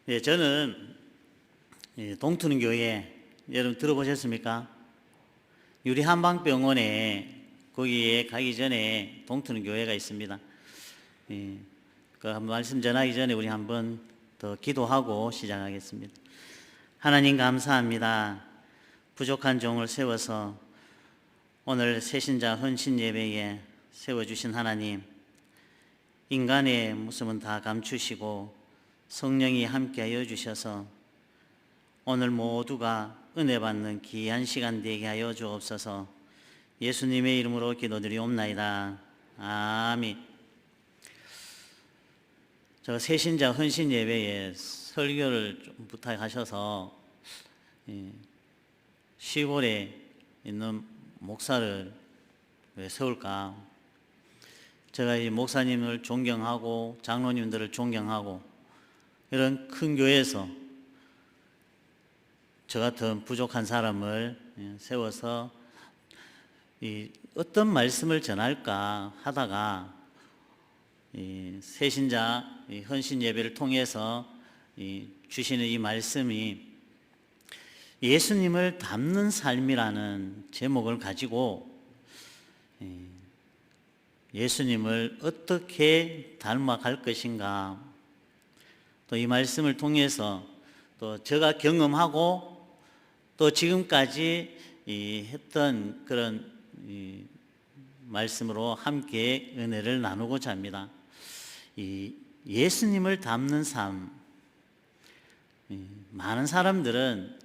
예, 저는 동투는 교회 여러분 들어보셨습니까? 유리 한방병원에 거기에 가기 전에 동투는 교회가 있습니다. 그 말씀 전하기 전에 우리 한번 더 기도하고 시작하겠습니다. 하나님 감사합니다. 부족한 종을 세워서 오늘 새신자 헌신 예배에 세워주신 하나님, 인간의 모습은 다 감추시고 성령이 함께하여 주셔서 오늘 모두가 은혜 받는 귀한 시간 되게 하여 주옵소서. 예수님의 이름으로 기도드리옵나이다. 아멘. 저 새신자 헌신 예배에 설교를 좀 부탁하셔서 시골에 있는 목사를 왜 세울까? 제가 이 목사님을 존경하고 장로님들을 존경하고 이런 큰 교회에서 저 같은 부족한 사람을 세워서 어떤 말씀을 전할까 하다가 새신자 헌신 예배를 통해서 주시는 이 말씀이 예수님을 닮는 삶이라는 제목을 가지고 예수님을 어떻게 닮아갈 것인가, 또 이 말씀을 통해서 또 제가 경험하고 또 지금까지 했던 그런 말씀으로 함께 은혜를 나누고자 합니다. 예수님을 닮는 삶, 많은 사람들은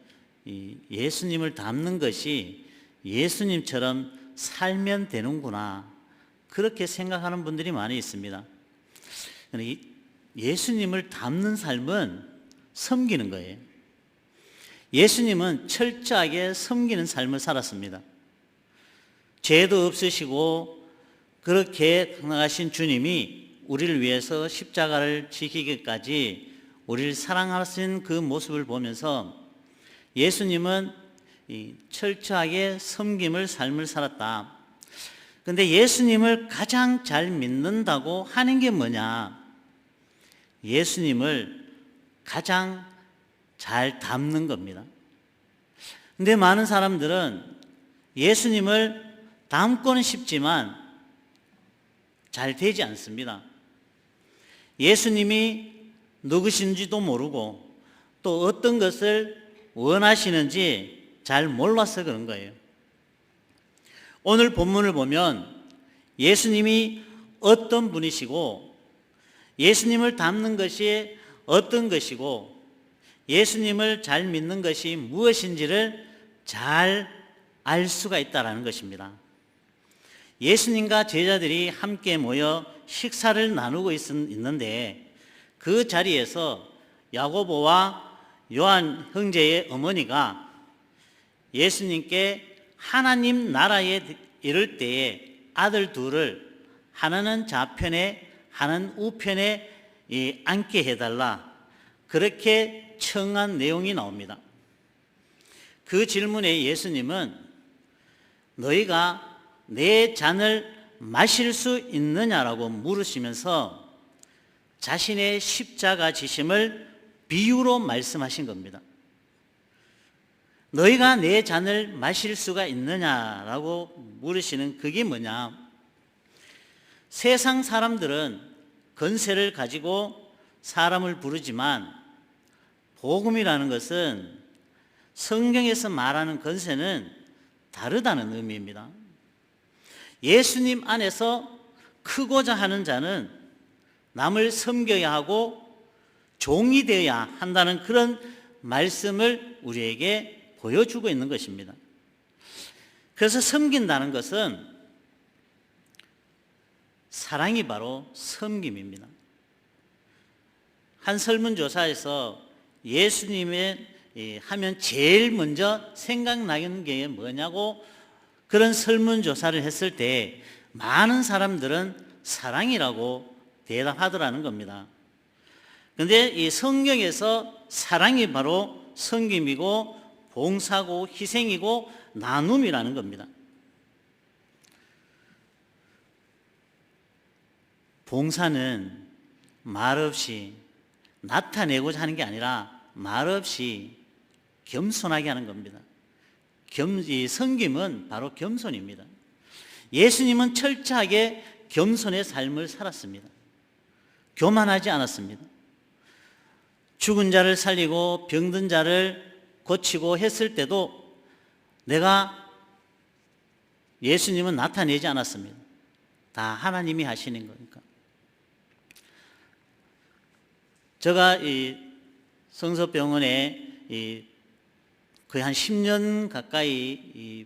예수님을 닮는 것이 예수님처럼 살면 되는구나, 그렇게 생각하는 분들이 많이 있습니다. 예수님을 닮는 삶은 섬기는 거예요. 예수님은 철저하게 섬기는 삶을 살았습니다. 죄도 없으시고 그렇게 나가신 주님이 우리를 위해서 십자가를 지키기까지 우리를 사랑하신 그 모습을 보면서 예수님은 철저하게 섬김을 삶을 살았다. 그런데 예수님을 가장 잘 믿는다고 하는 게 뭐냐? 예수님을 가장 잘 닮는 겁니다. 근데 많은 사람들은 예수님을 닮고는 싶지만 잘 되지 않습니다. 예수님이 누구신지도 모르고 또 어떤 것을 원하시는지 잘 몰라서 그런 거예요. 오늘 본문을 보면 예수님이 어떤 분이시고 예수님을 닮는 것이 어떤 것이고 예수님을 잘 믿는 것이 무엇인지를 잘 알 수가 있다는 것입니다. 예수님과 제자들이 함께 모여 식사를 나누고 있는데 그 자리에서 야고보와 요한 형제의 어머니가 예수님께 하나님 나라에 이를 때에 아들 둘을 하나는 좌편에 하나는 우편에 앉게 해달라, 그렇게 청한 내용이 나옵니다. 그 질문에 예수님은 너희가 내 잔을 마실 수 있느냐라고 물으시면서 자신의 십자가 지심을 비유로 말씀하신 겁니다. 너희가 내 잔을 마실 수가 있느냐라고 물으시는 그게 뭐냐? 세상 사람들은 권세를 가지고 사람을 부르지만 복음이라는 것은 성경에서 말하는 권세는 다르다는 의미입니다. 예수님 안에서 크고자 하는 자는 남을 섬겨야 하고 종이 되어야 한다는 그런 말씀을 우리에게 보여주고 있는 것입니다. 그래서 섬긴다는 것은 사랑이 바로 섬김입니다. 한 설문조사에서 예수님의 하면 제일 먼저 생각나는 게 뭐냐고 그런 설문조사를 했을 때 많은 사람들은 사랑이라고 대답하더라는 겁니다. 그런데 이 성경에서 사랑이 바로 섬김이고 봉사고 희생이고 나눔이라는 겁니다. 봉사는 말없이 나타내고자 하는 게 아니라 말없이 겸손하게 하는 겁니다. 이 섬김은 바로 겸손입니다. 예수님은 철저하게 겸손의 삶을 살았습니다. 교만하지 않았습니다. 죽은 자를 살리고 병든 자를 고치고 했을 때도 예수님은 나타내지 않았습니다. 다 하나님이 하시는 거니까. 제가 이 성서병원에 거의 한 10년 가까이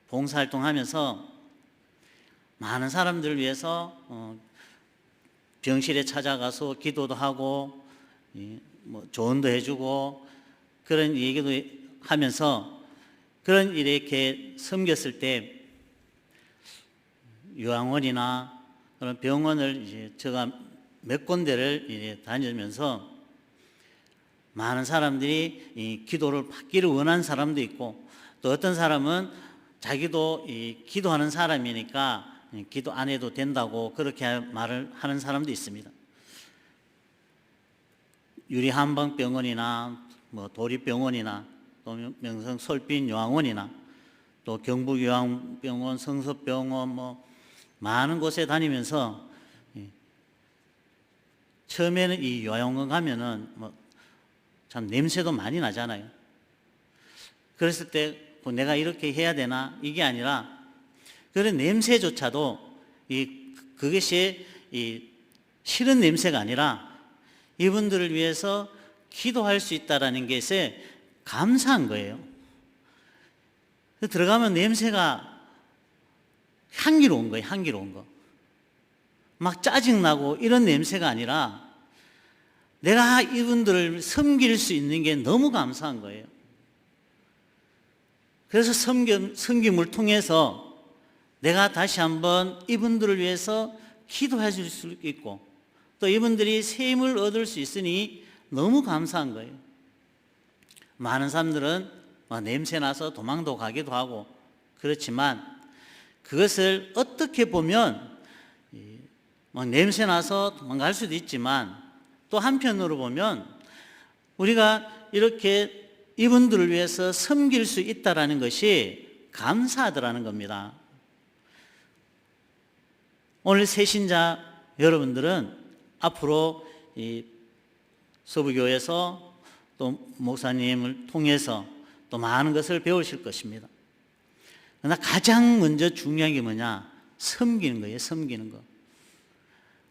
봉사활동하면서 많은 사람들을 위해서 병실에 찾아가서 기도도 하고 뭐 조언도 해주고 그런 얘기도 하면서 그런 일에 이렇게 섬겼을 때 요양원이나 그런 병원을 이제 제가 몇 군데를 이제 다니면서 많은 사람들이 이 기도를 받기를 원하는 사람도 있고 또 어떤 사람은 자기도 이 기도하는 사람이니까 기도 안 해도 된다고 그렇게 말을 하는 사람도 있습니다. 유리한방병원이나 뭐 도립병원이나 또 명성 솔빈 요양원이나 또 경북 요양병원, 성서병원 뭐 많은 곳에 다니면서 처음에는 이 요양원 가면은 뭐 참 냄새도 많이 나잖아요. 그랬을 때 내가 이렇게 해야 되나 이게 아니라 그런 냄새조차도 그것이 싫은 냄새가 아니라 이분들을 위해서 기도할 수 있다라는 것에 감사한 거예요. 들어가면 냄새가 향기로운 거예요. 향기로운 거. 막 짜증나고 이런 냄새가 아니라 내가 이분들을 섬길 수 있는 게 너무 감사한 거예요. 그래서 섬김을 통해서 내가 다시 한번 이분들을 위해서 기도해 줄 수 있고 또 이분들이 새 힘을 얻을 수 있으니 너무 감사한 거예요. 많은 사람들은 냄새 나서 도망도 가기도 하고 그렇지만 그것을 어떻게 보면 냄새 나서 도망갈 수도 있지만 또 한편으로 보면 우리가 이렇게 이분들을 위해서 섬길 수 있다라는 것이 감사하더라는 겁니다. 오늘 새신자 여러분들은 앞으로 이 서부교회에서 또 목사님을 통해서 또 많은 것을 배우실 것입니다. 그러나 가장 먼저 중요한 게 뭐냐? 섬기는 거예요. 섬기는 거.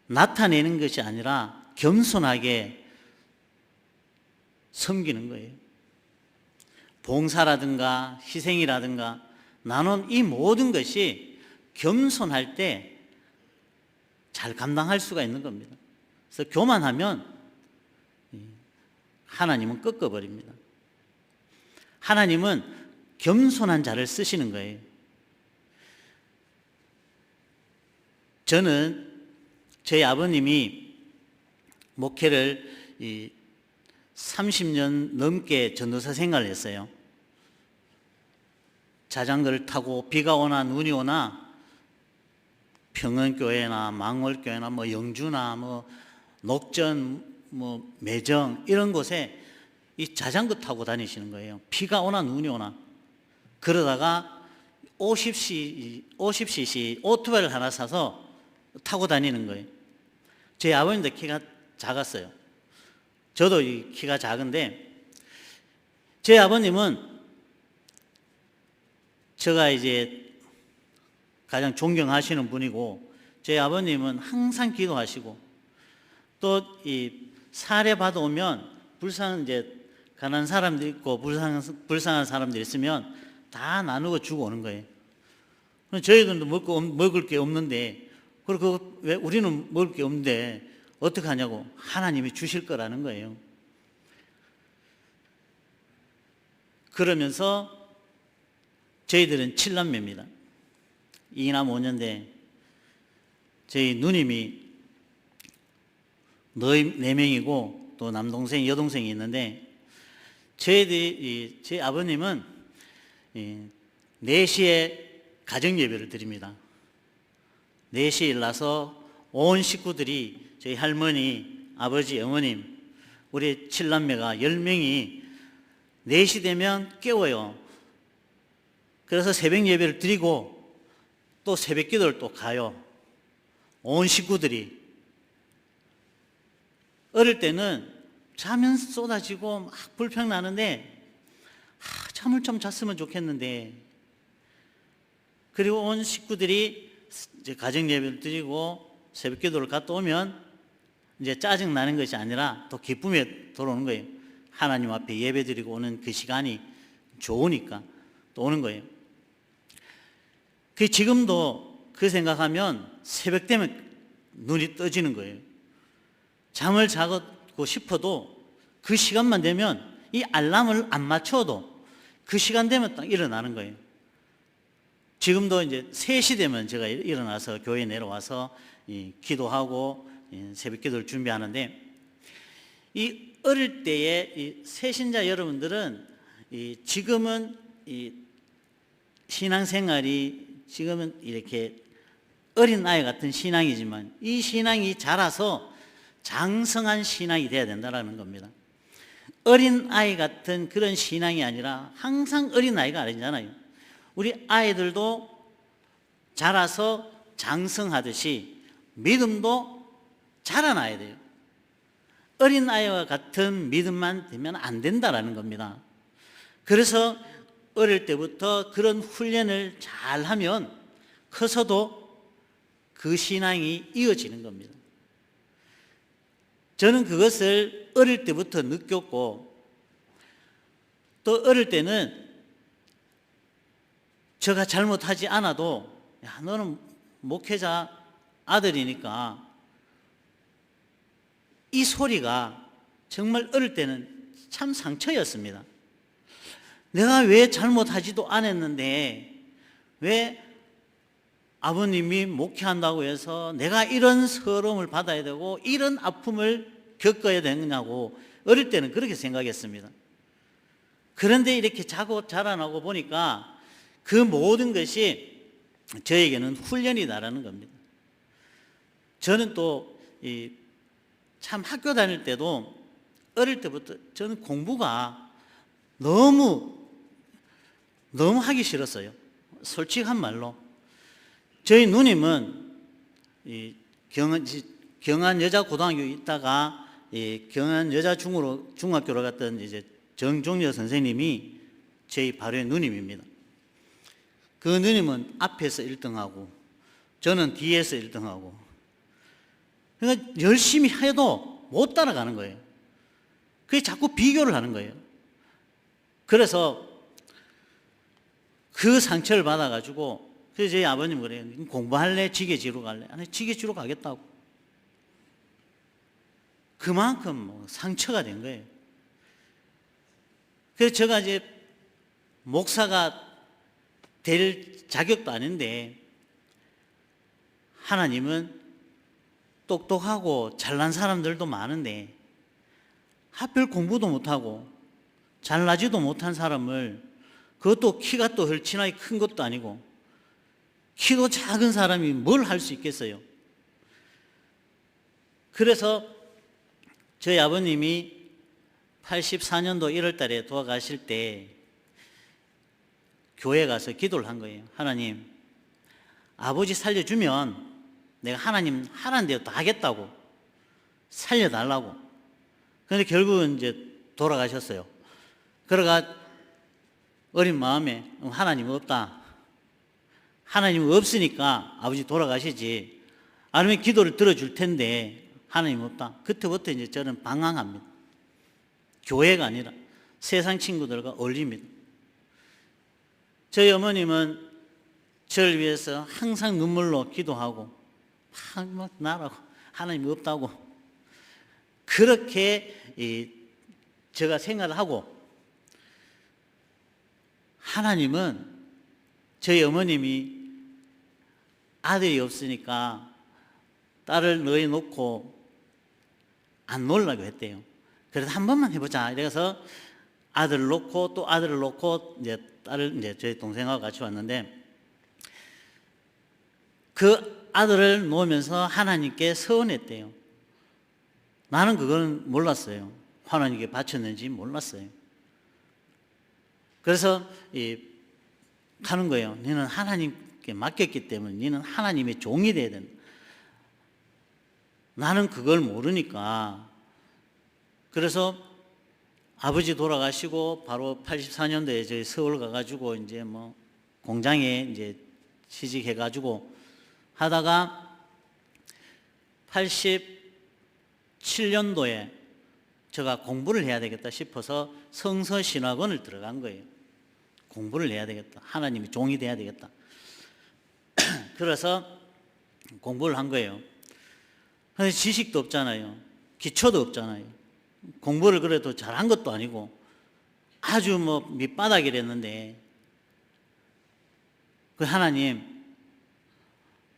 나타내는 것이 아니라 겸손하게 섬기는 거예요. 봉사라든가 희생이라든가 나눔 이 모든 것이 겸손할 때 잘 감당할 수가 있는 겁니다. 그래서 교만하면 하나님은 꺾어버립니다. 하나님은 겸손한 자를 쓰시는 거예요. 저는 저희 아버님이 목회를 30년 넘게 전도사 생활을 했어요. 자전거를 타고 비가 오나 눈이 오나 평안교회나 망월교회나 뭐 영주나 뭐 녹전 뭐 매정 이런 곳에 이 자전거 타고 다니시는 거예요. 비가 오나 눈이 오나. 그러다가 50cc 오토바이를 하나 사서 타고 다니는 거예요. 제 아버님도 키가 작았어요. 저도 이 키가 작은데 제 아버님은 제가 이제 가장 존경하시는 분이고 제 아버님은 항상 기도하시고 또 이 사례 받아오면 가난한 사람도 있고 불쌍한 사람들 있으면 다 나누고 주고 오는 거예요. 저희들도 먹을 게 없는데 그리고 왜 우리는 먹을 게 없는데 어떻게 하냐고 하나님이 주실 거라는 거예요. 그러면서 저희들은 7남매입니다. 2남 5년대 저희 누님이 너희 4명이고 또 남동생 여동생이 있는데 저희 아버님은 4시에 가정예배를 드립니다. 4시에 일어나서 온 식구들이 저희 할머니, 아버지, 어머님 우리 7남매가 10명이 4시 되면 깨워요. 그래서 새벽 예배를 드리고 또 새벽 기도를 또 가요. 온 식구들이. 어릴 때는 자면 쏟아지고 막 불평 나는데 잠을 좀 잤으면 좋겠는데, 그리고 온 식구들이 이제 가정 예배를 드리고 새벽 기도를 갔다 오면 이제 짜증 나는 것이 아니라 또 기쁨에 돌아오는 거예요. 하나님 앞에 예배 드리고 오는 그 시간이 좋으니까 또 오는 거예요. 그 지금도 그 생각하면 새벽 되면 눈이 떠지는 거예요. 잠을 자고 싶어도 그 시간만 되면 이 알람을 안 맞춰도 그 시간 되면 딱 일어나는 거예요. 지금도 이제 3시 되면 제가 일어나서 교회에 내려와서 기도하고 새벽 기도를 준비하는데, 이 어릴 때의 이 새신자 여러분들은 지금은 이 신앙생활이 지금은 이렇게 어린 아이 같은 신앙이지만 이 신앙이 자라서 장성한 신앙이 돼야 된다는 겁니다. 어린 아이 같은 그런 신앙이 아니라 항상 어린 아이가 아니잖아요. 우리 아이들도 자라서 장성하듯이 믿음도 자라나야 돼요. 어린 아이와 같은 믿음만 되면 안 된다라는 겁니다. 그래서 어릴 때부터 그런 훈련을 잘 하면 커서도 그 신앙이 이어지는 겁니다. 저는 그것을 어릴 때부터 느꼈고, 또 어릴 때는 제가 잘못하지 않아도 야, 너는 목회자 아들이니까, 이 소리가 정말 어릴 때는 참 상처였습니다. 내가 왜 잘못하지도 않았는데 왜 아버님이 목회한다고 해서 내가 이런 서러움을 받아야 되고 이런 아픔을 겪어야 되느냐고 어릴 때는 그렇게 생각했습니다. 그런데 이렇게 자라나고 보니까 그 모든 것이 저에게는 훈련이다라는 겁니다. 저는 또 참 학교 다닐 때도 어릴 때부터 저는 공부가 너무 하기 싫었어요. 솔직한 말로. 저희 누님은 경안 여자 고등학교에 있다가 경안 여자 중학교로 갔던 이제 정종여 선생님이 저희 바로의 누님입니다. 그 누님은 앞에서 1등하고 저는 뒤에서 1등하고, 그러니까 열심히 해도 못 따라가는 거예요. 그게 자꾸 비교를 하는 거예요. 그래서 그 상처를 받아가지고, 그래서 저희 아버님 그래요. 공부할래? 지게지로 갈래? 아니, 지게지로 가겠다고. 그만큼 상처가 된 거예요. 그래서 제가 이제 목사가 될 자격도 아닌데, 하나님은 똑똑하고 잘난 사람들도 많은데 하필 공부도 못하고 잘나지도 못한 사람을, 그것도 키가 또 헐치나게 큰 것도 아니고 키도 작은 사람이 뭘 할 수 있겠어요. 그래서 저희 아버님이 84년도 1월 달에 돌아가실 때 교회에 가서 기도를 한 거예요. 하나님, 아버지 살려주면 내가 하나님 하라는 대로 다 하겠다고, 살려달라고. 그런데 결국은 이제 돌아가셨어요. 그러가 어린 마음에 하나님 없다. 하나님 없으니까 아버지 돌아가시지. 아니면 기도를 들어줄 텐데 하나님 없다. 그때부터 이제 저는 방황합니다. 교회가 아니라 세상 친구들과 어울립니다. 저희 어머님은 저를 위해서 항상 눈물로 기도하고 막 나라고 하나님 없다고 그렇게 제가 생각을 하고, 하나님은 저희 어머님이 아들이 없으니까 딸을 너희 놓고 안 놀라고 했대요. 그래서 한 번만 해보자. 이래서 아들을 놓고 또 아들을 놓고 이제 딸을 이제 저희 동생하고 같이 왔는데, 그 아들을 놓으면서 하나님께 서원했대요. 나는 그건 몰랐어요. 하나님께 바쳤는지 몰랐어요. 그래서 하는 거예요. 너는 하나님께 맡겼기 때문에 너는 하나님의 종이 돼야 된다. 나는 그걸 모르니까. 그래서 아버지 돌아가시고 바로 84년도에 저희 서울 가가지고 이제 뭐 공장에 이제 취직해가지고 하다가 87년도에 제가 공부를 해야 되겠다 싶어서 성서신학원을 들어간 거예요. 공부를 해야 되겠다. 하나님의 종이 돼야 되겠다. 그래서 공부를 한 거예요. 근데 지식도 없잖아요. 기초도 없잖아요. 공부를 그래도 잘한 것도 아니고 아주 뭐 밑바닥이랬는데 그 하나님,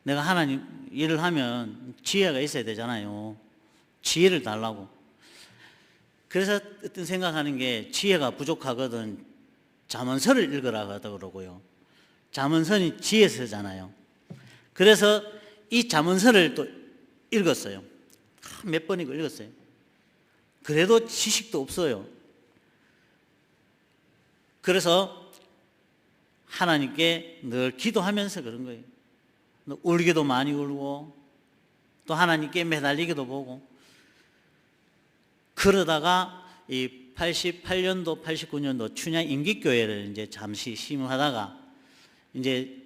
내가 하나님 일을 하면 지혜가 있어야 되잖아요. 지혜를 달라고. 그래서 어떤 생각하는 게 지혜가 부족하거든 잠언서를 읽으라 하더라고요. 잠언서는 지혜서잖아요. 그래서 이 잠언서를 또 읽었어요. 몇 번이고 읽었어요. 그래도 지식도 없어요. 그래서 하나님께 늘 기도하면서 그런 거예요. 울기도 많이 울고 또 하나님께 매달리기도 보고 그러다가 이 88년도, 89년도 춘향 임기교회를 이제 잠시 심하다가 이제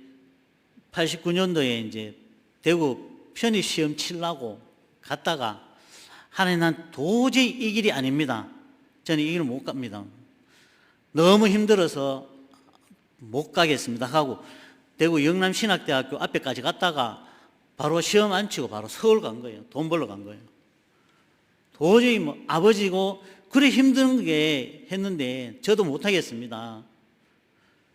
89년도에 이제 대구 편입시험 치려고 갔다가 하나님, 난 도저히 이 길이 아닙니다. 저는 이 길을 못 갑니다. 너무 힘들어서 못 가겠습니다 하고 대구 영남신학대학교 앞에까지 갔다가 바로 시험 안 치고 바로 서울 간 거예요. 돈 벌러 간 거예요. 도저히 뭐 아버지고 그래 힘든 게 했는데 저도 못 하겠습니다.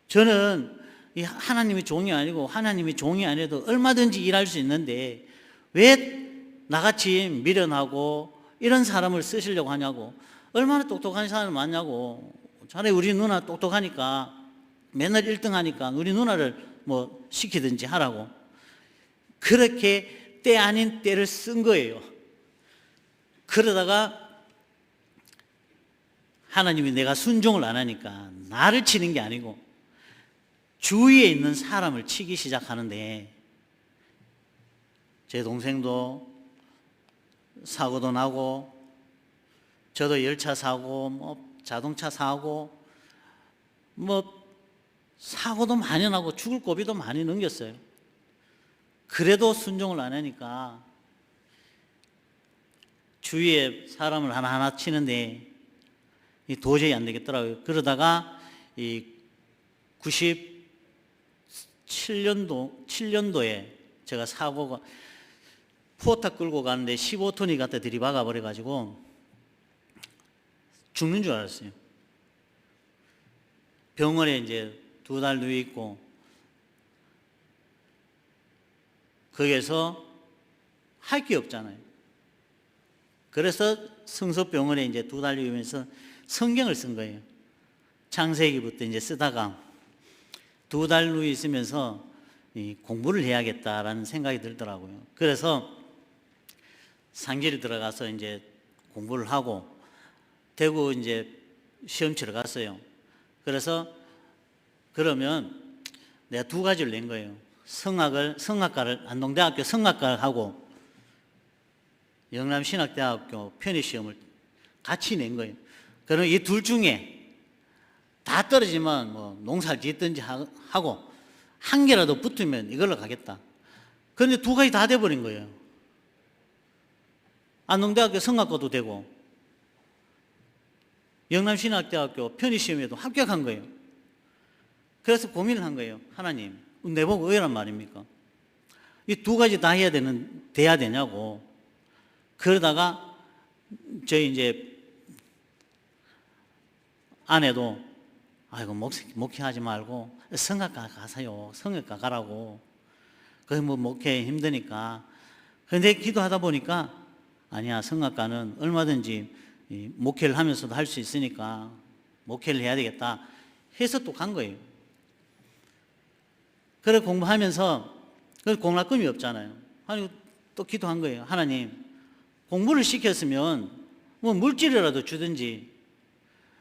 저는 이 하나님의 종이 아니고 하나님의 종이 아니어도 얼마든지 일할 수 있는데 왜 나같이 미련하고 이런 사람을 쓰시려고 하냐고. 얼마나 똑똑한 사람이 많냐고. 차라리 우리 누나 똑똑하니까 맨날 1등 하니까 우리 누나를 뭐 시키든지 하라고. 그렇게 때 아닌 때를 쓴 거예요. 그러다가 하나님이 내가 순종을 안 하니까 나를 치는 게 아니고 주위에 있는 사람을 치기 시작하는데 제 동생도 사고도 나고 저도 열차 사고 뭐 자동차 사고 뭐 사고도 많이 나고 죽을 고비도 많이 넘겼어요. 그래도 순종을 안 하니까 주위에 사람을 하나하나 치는데 도저히 안 되겠더라고요. 그러다가 이 97년도에 제가 사고가 포탑 끌고 가는데 15톤이 갖다 들이박아 버려가지고 죽는 줄 알았어요. 병원에 이제 2달 누워 있고 거기에서 할 게 없잖아요. 그래서 성서병원에 이제 2달 누우면서 성경을 쓴 거예요. 창세기부터 이제 쓰다가 2달 누워 있으면서 공부를 해야겠다라는 생각이 들더라고요. 그래서 상지를 들어가서 이제 공부를 하고 대구 이제 시험 치러 갔어요. 그래서 그러면 내가 2가지를 낸 거예요. 성악과를 안동대학교 성악과를 하고 영남신학대학교 편입시험을 같이 낸 거예요. 그럼 이 둘 중에 다 떨어지면 뭐 농사를 짓든지 하고 한 개라도 붙으면 이걸로 가겠다. 그런데 2가지 다 돼버린 거예요. 안동대학교 성악과도 되고 영남신학대학교 편입시험에도 합격한 거예요. 그래서 고민을 한 거예요. 하나님, 내보고 왜란 말입니까? 이 2가지 다 돼야 되냐고. 그러다가 저희 이제 아내도 아이고 목회하지 말고 성악과 가세요. 성악과 가라고. 거기 뭐 목회 힘드니까. 그런데 기도하다 보니까 아니야, 성악과는 얼마든지 목회를 하면서도 할 수 있으니까 목회를 해야 되겠다 해서 또 간 거예요. 그래 공부하면서 공락금이 없잖아요. 아니 또 기도한 거예요. 하나님, 공부를 시켰으면 뭐 물질이라도 주든지,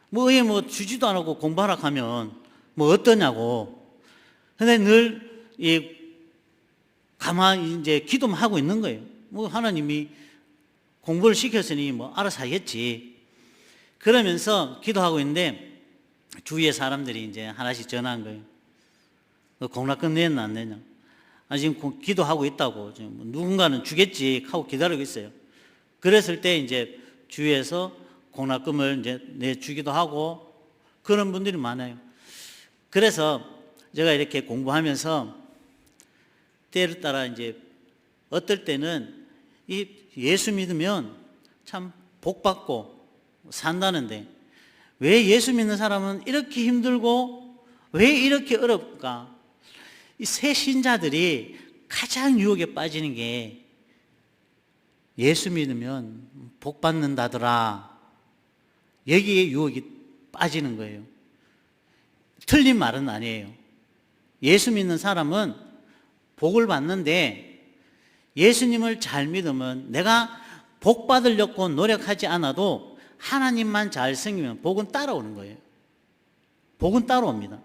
뭐 왜 뭐 주지도 않고 공부하라 하면 뭐 어떠냐고. 근데 늘 가만히 이제 기도만 하고 있는 거예요. 뭐 하나님이 공부를 시켰으니 뭐 알아서 하겠지. 그러면서 기도하고 있는데 주위에 사람들이 이제 하나씩 전화한 거예요. 너 공락금 냈나 안 냈냐? 아, 지금 기도하고 있다고. 지금 누군가는 주겠지 하고 기다리고 있어요. 그랬을 때 이제 주위에서 공락금을 이제 내주기도 하고 그런 분들이 많아요. 그래서 제가 이렇게 공부하면서 때를 따라 이제 어떨 때는 이 예수 믿으면 참 복받고 산다는데 왜 예수 믿는 사람은 이렇게 힘들고 왜 이렇게 어렵까? 이 새 신자들이 가장 유혹에 빠지는 게 예수 믿으면 복받는다더라. 여기에 유혹이 빠지는 거예요. 틀린 말은 아니에요. 예수 믿는 사람은 복을 받는데 예수님을 잘 믿으면 내가 복 받으려고 노력하지 않아도 하나님만 잘 섬기면 복은 따라오는 거예요. 복은 따라옵니다.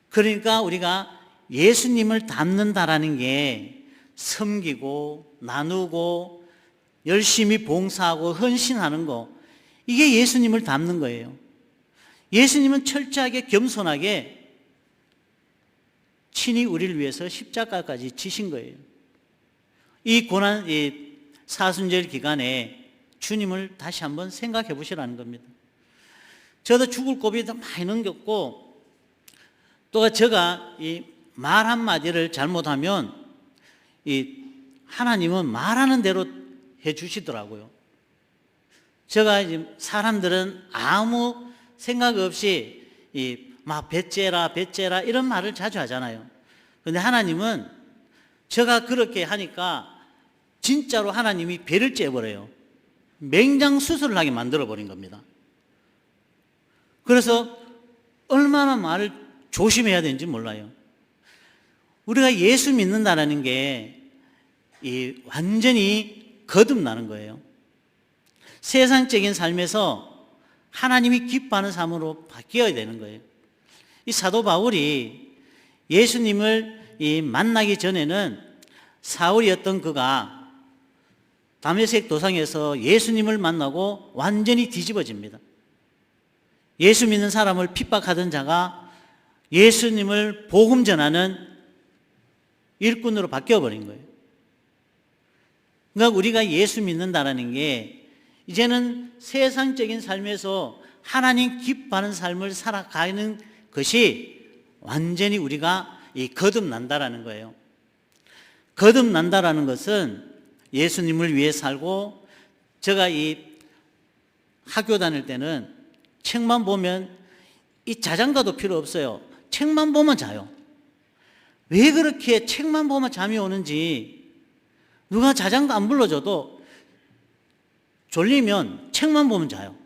그러니까 우리가 예수님을 닮는다라는 게 섬기고 나누고 열심히 봉사하고 헌신하는 거, 이게 예수님을 닮는 거예요. 예수님은 철저하게 겸손하게 친히 우리를 위해서 십자가까지 지신 거예요. 이 고난, 이 사순절 기간에 주님을 다시 한번 생각해 보시라는 겁니다. 저도 죽을 고비 많이 넘겼고, 또 제가 이 말 한마디를 잘못하면 이 하나님은 말하는 대로 해 주시더라고요. 제가 이제 사람들은 아무 생각 없이 막 배째라 이런 말을 자주 하잖아요. 그런데 하나님은 제가 그렇게 하니까 진짜로 하나님이 배를 째버려요. 맹장 수술을 하게 만들어 버린 겁니다. 그래서 얼마나 말을 조심해야 되는지 몰라요. 우리가 예수 믿는다라는 게 완전히 거듭나는 거예요. 세상적인 삶에서 하나님이 기뻐하는 삶으로 바뀌어야 되는 거예요. 이 사도 바울이 예수님을 만나기 전에는 사울이었던 그가 다메섹 도상에서 예수님을 만나고 완전히 뒤집어집니다. 예수 믿는 사람을 핍박하던 자가 예수님을 복음 전하는 일꾼으로 바뀌어버린 거예요. 그러니까 우리가 예수 믿는다라는 게 이제는 세상적인 삶에서 하나님 기뻐하는 삶을 살아가는 것이 완전히 우리가 거듭난다라는 거예요. 거듭난다라는 것은 예수님을 위해 살고, 제가 학교 다닐 때는 책만 보면 자장가도 필요 없어요. 책만 보면 자요. 왜 그렇게 책만 보면 잠이 오는지, 누가 자장가 안 불러줘도 졸리면 책만 보면 자요.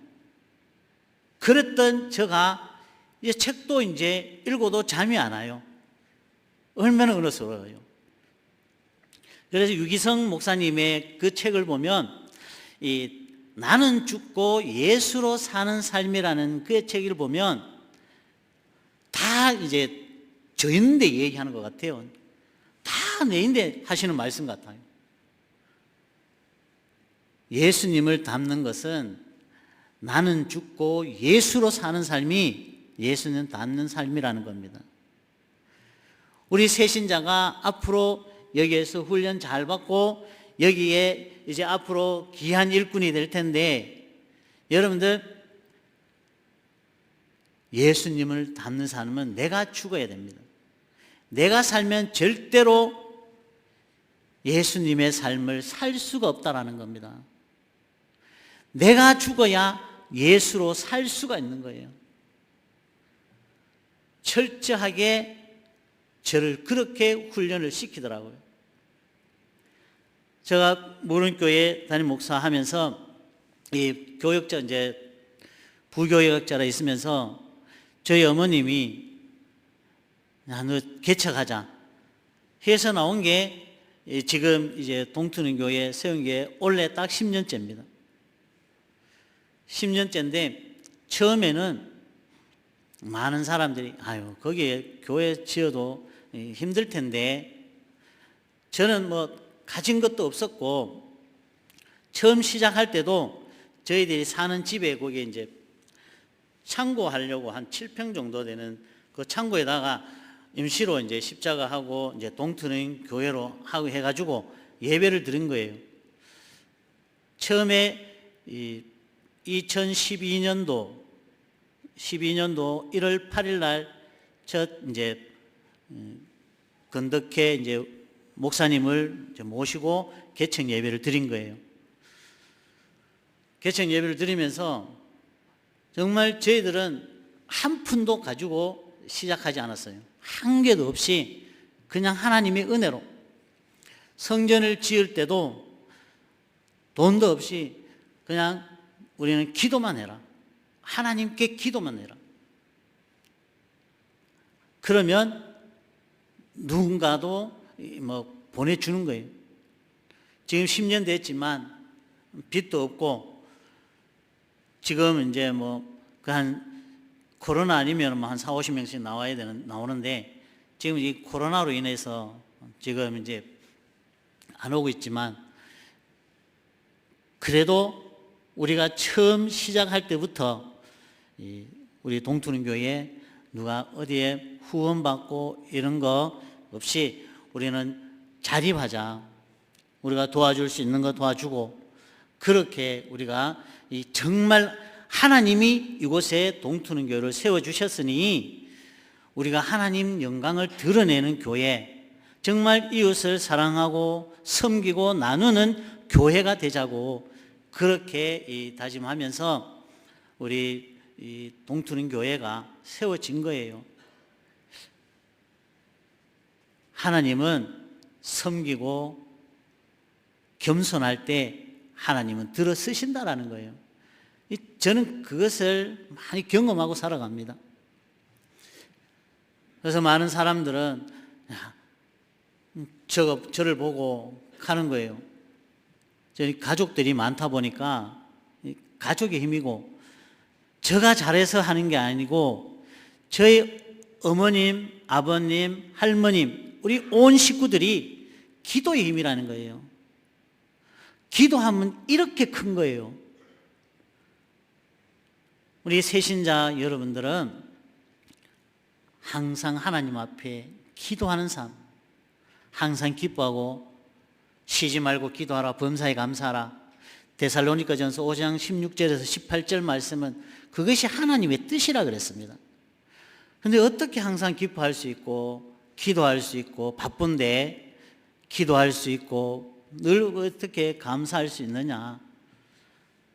그랬던 제가 이제 책도 이제 읽어도 잠이 안 와요. 얼마나 어려서요. 그래서 유기성 목사님의 그 책을 보면 나는 죽고 예수로 사는 삶이라는 그 책을 보면 다 이제 저인데 얘기하는 것 같아요. 다 내인데 하시는 말씀 같아요. 예수님을 닮는 것은 나는 죽고 예수로 사는 삶이 예수님 닮는 삶이라는 겁니다. 우리 새신자가 앞으로 여기에서 훈련 잘 받고 여기에 이제 앞으로 귀한 일꾼이 될 텐데, 여러분들 예수님을 닮는 삶은 내가 죽어야 됩니다. 내가 살면 절대로 예수님의 삶을 살 수가 없다라는 겁니다. 내가 죽어야 예수로 살 수가 있는 거예요. 철저하게 저를 그렇게 훈련을 시키더라고요. 제가 무릉교회 담임 목사 하면서 이 교역자, 이제 부교역자라 있으면서 저희 어머님이 야, 너 개척하자 해서 나온 게 지금 이제 동투는교회 세운 게 올해 딱 10년째입니다. 10년째인데 처음에는 많은 사람들이 아유 거기에 교회 지어도 힘들 텐데, 저는 뭐 가진 것도 없었고 처음 시작할 때도 저희들이 사는 집에 거기에 이제 창고하려고 한 7평 정도 되는 그 창고에다가 임시로 이제 십자가하고 이제 동트는 교회로 하고 해가지고 예배를 드린 거예요. 처음에 2012년도 1월 8일 날 첫 이제 건덕회 이제 목사님을 이제 모시고 개척 예배를 드린 거예요. 개척 예배를 드리면서 정말 저희들은 한 푼도 가지고 시작하지 않았어요. 한 개도 없이 그냥 하나님의 은혜로, 성전을 지을 때도 돈도 없이 그냥 우리는 기도만 해라. 하나님께 기도만 해라. 그러면 누군가도 뭐 보내주는 거예요. 지금 10년 됐지만 빚도 없고, 지금 이제 뭐 그 한 코로나 아니면 뭐 한 40-50명씩 나오는데 지금 이 코로나로 인해서 지금 이제 안 오고 있지만, 그래도 우리가 처음 시작할 때부터 우리 동투는 교회에 누가 어디에 후원받고 이런 거 없이 우리는 자립하자. 우리가 도와줄 수 있는 거 도와주고, 그렇게 우리가 정말 하나님이 이곳에 동투는 교회를 세워주셨으니 우리가 하나님 영광을 드러내는 교회, 정말 이웃을 사랑하고 섬기고 나누는 교회가 되자고 그렇게 다짐하면서 우리 동투는 교회가 세워진 거예요. 하나님은 섬기고 겸손할 때 하나님은 들어 쓰신다라는 거예요. 저는 그것을 많이 경험하고 살아갑니다. 그래서 많은 사람들은 저를 보고 하는 거예요. 저희 가족들이 많다 보니까 가족의 힘이고, 저가 잘해서 하는 게 아니고 저희 어머님, 아버님, 할머님, 우리 온 식구들이 기도의 힘이라는 거예요. 기도하면 이렇게 큰 거예요. 우리 새신자 여러분들은 항상 하나님 앞에 기도하는 삶, 항상 기뻐하고 쉬지 말고 기도하라, 범사에 감사하라. 데살로니가전서 5장 16절에서 18절 말씀은 그것이 하나님의 뜻이라 그랬습니다. 그런데 어떻게 항상 기뻐할 수 있고 기도할 수 있고 바쁜데 기도할 수 있고 늘 어떻게 감사할 수 있느냐?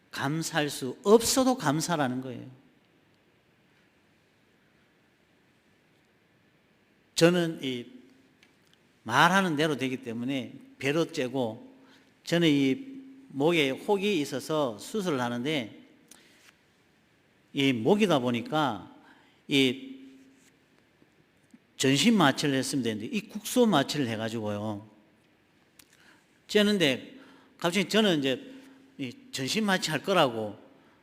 감사할 수 없어도 감사라는 거예요. 저는 이 말하는 대로 되기 때문에 배로 째고, 저는 이 목에 혹이 있어서 수술을 하는데, 이 목이다 보니까 이 전신 마취를 했으면 되는데 이 국소 마취를 해가지고요. 째는데 갑자기 저는 이제 이 전신 마취할 거라고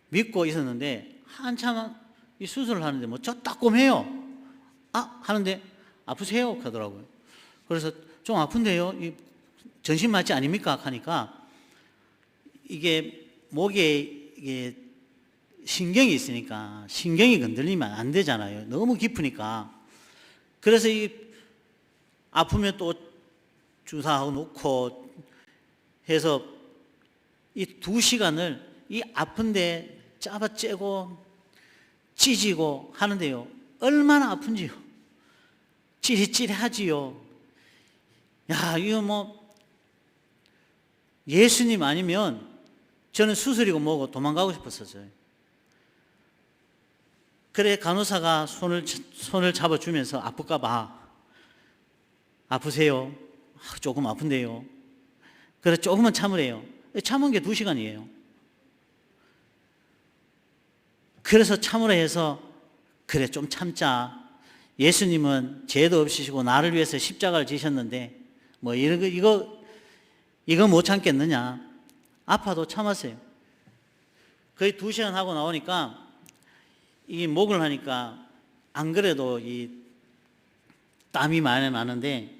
믿고 있었는데 한참 이 수술을 하는데 뭐 저 따끔해요. 아 하는데 아프세요? 하더라고요. 그래서 좀 아픈데요. 이 전신 마취 아닙니까? 하니까 이게 목에 이게 신경이 있으니까 신경이 건들리면 안 되잖아요. 너무 깊으니까. 그래서 이 아프면 또 주사하고 놓고 해서 이 2시간을 이 아픈데 짜고 찢이고 하는데요. 얼마나 아픈지요. 찌릿찌릿하지요. 야, 이거 뭐 예수님 아니면 저는 수술이고 뭐고 도망가고 싶었어요. 그래 간호사가 손을 잡아주면서 아플까 봐. 아프세요? 조금 아픈데요. 그래 조금만 참으래요. 참은 게 2시간이에요. 그래서 참으라 해서 그래 좀 참자. 예수님은 죄도 없으시고 나를 위해서 십자가를 지셨는데 뭐 이거 못 참겠느냐. 아파도 참았어요. 거의 2시간 하고 나오니까 이 목을 하니까 안 그래도 이 땀이 많이 나는데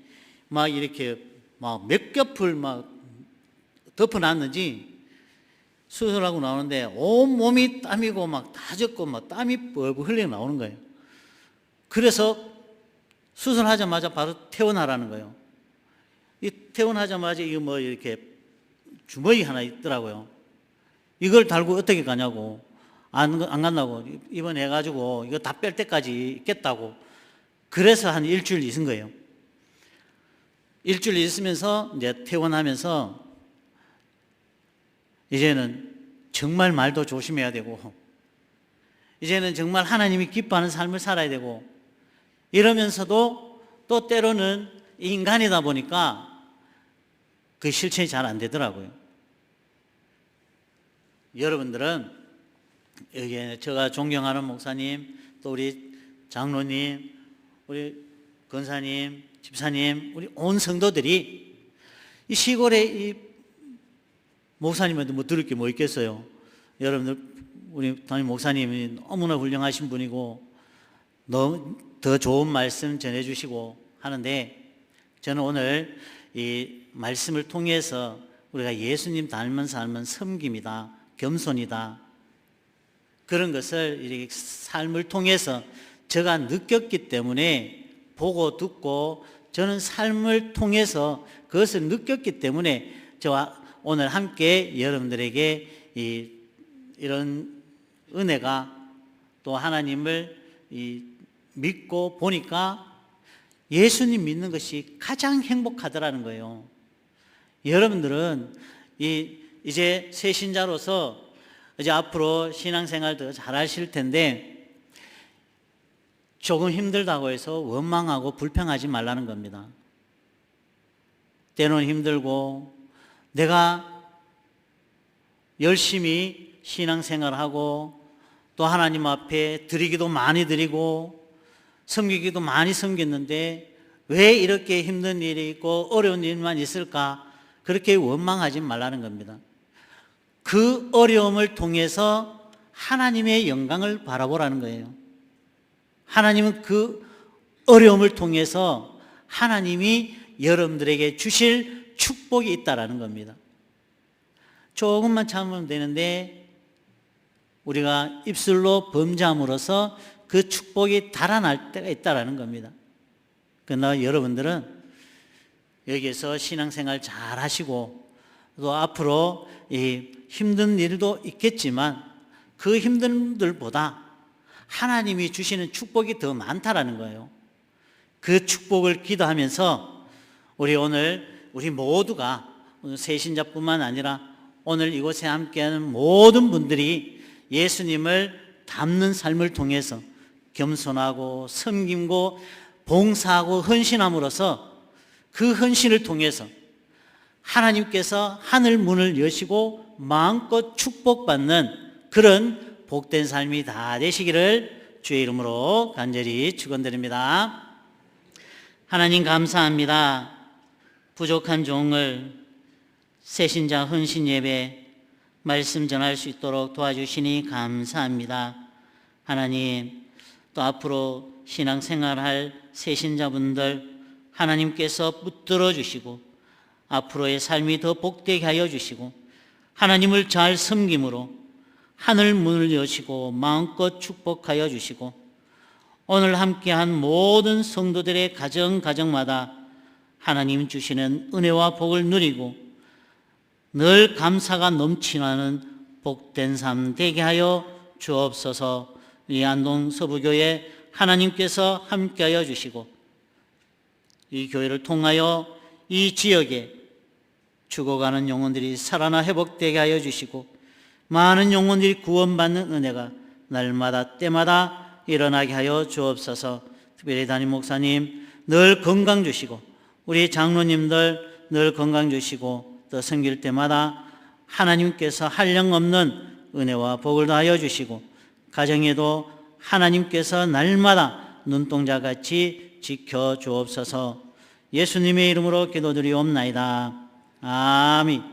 막 이렇게 막 몇 겹을 막 덮어놨는지 수술하고 나오는데 온 몸이 땀이고 막 다 젖고 막 땀이 뻘뻘 흘려 나오는 거예요. 그래서 수술하자마자 바로 퇴원하라는 거예요. 이 퇴원하자마자 이거 뭐 이렇게 주머니 하나 있더라고요. 이걸 달고 어떻게 가냐고. 안 간다고. 입원해가지고 이거 다 뺄 때까지 있겠다고. 그래서 한 일주일 있은 거예요. 일주일 있으면서 이제 퇴원하면서 이제는 정말 말도 조심해야 되고, 이제는 정말 하나님이 기뻐하는 삶을 살아야 되고, 이러면서도 또 때로는 인간이다 보니까 그 실천이 잘 안 되더라고요. 여러분들은 여기 제가 존경하는 목사님, 또 우리 장로님, 우리 권사님, 집사님, 우리 온 성도들이 이 시골에 이 목사님한테 뭐 들을 게 뭐 있겠어요? 여러분들, 우리 담임 목사님이 너무나 훌륭하신 분이고 너무 더 좋은 말씀 전해주시고 하는데, 저는 오늘 이 말씀을 통해서 우리가 예수님 닮은 삶은 섬김이다, 겸손이다, 그런 것을 이렇게 삶을 통해서 제가 느꼈기 때문에, 보고 듣고 저는 삶을 통해서 그것을 느꼈기 때문에 저와 오늘 함께 여러분들에게 이런 은혜가, 또 하나님을 믿고 보니까 예수님 믿는 것이 가장 행복하더라는 거예요. 여러분들은 이제 새 신자로서 이제 앞으로 신앙생활 더 잘하실 텐데, 조금 힘들다고 해서 원망하고 불평하지 말라는 겁니다. 때로는 힘들고 내가 열심히 신앙생활하고 또 하나님 앞에 드리기도 많이 드리고 섬기기도 많이 섬겼는데 왜 이렇게 힘든 일이 있고 어려운 일만 있을까, 그렇게 원망하지 말라는 겁니다. 그 어려움을 통해서 하나님의 영광을 바라보라는 거예요. 하나님은 그 어려움을 통해서 하나님이 여러분들에게 주실 축복이 있다라는 겁니다. 조금만 참으면 되는데 우리가 입술로 범죄함으로써 그 축복이 달아날 때가 있다라는 겁니다. 그러나 여러분들은 여기에서 신앙생활 잘 하시고 또 앞으로 이 힘든 일도 있겠지만 그 힘든 일들보다 하나님이 주시는 축복이 더 많다라는 거예요. 그 축복을 기도하면서 우리 모두가 새신자뿐만 아니라 오늘 이곳에 함께하는 모든 분들이 예수님을 닮는 삶을 통해서 겸손하고 섬김고 봉사하고 헌신함으로써 그 헌신을 통해서 하나님께서 하늘 문을 여시고 마음껏 축복받는 그런 복된 삶이 다 되시기를 주의 이름으로 간절히 축원드립니다. 하나님 감사합니다. 부족한 종을 새신자 헌신 예배 말씀 전할 수 있도록 도와주시니 감사합니다. 하나님, 또 앞으로 신앙생활할 새신자분들 하나님께서 붙들어 주시고 앞으로의 삶이 더 복되게 하여 주시고 하나님을 잘 섬김으로 하늘 문을 여시고 마음껏 축복하여 주시고 오늘 함께한 모든 성도들의 가정마다 하나님 주시는 은혜와 복을 누리고 늘 감사가 넘치나는 복된 삶 되게 하여 주옵소서. 이 안동 서부교회 하나님께서 함께하여 주시고 이 교회를 통하여 이 지역에 죽어가는 영혼들이 살아나 회복되게 하여 주시고 많은 영혼들이 구원받는 은혜가 날마다 때마다 일어나게 하여 주옵소서. 특별히 담임 목사님 늘 건강 주시고 우리 장로님들 늘 건강 주시고 또 섬길 때마다 하나님께서 한량없는 은혜와 복을 더하여 주시고 가정에도 하나님께서 날마다 눈동자같이 지켜 주옵소서. 예수님의 이름으로 기도드리옵나이다. 아멘.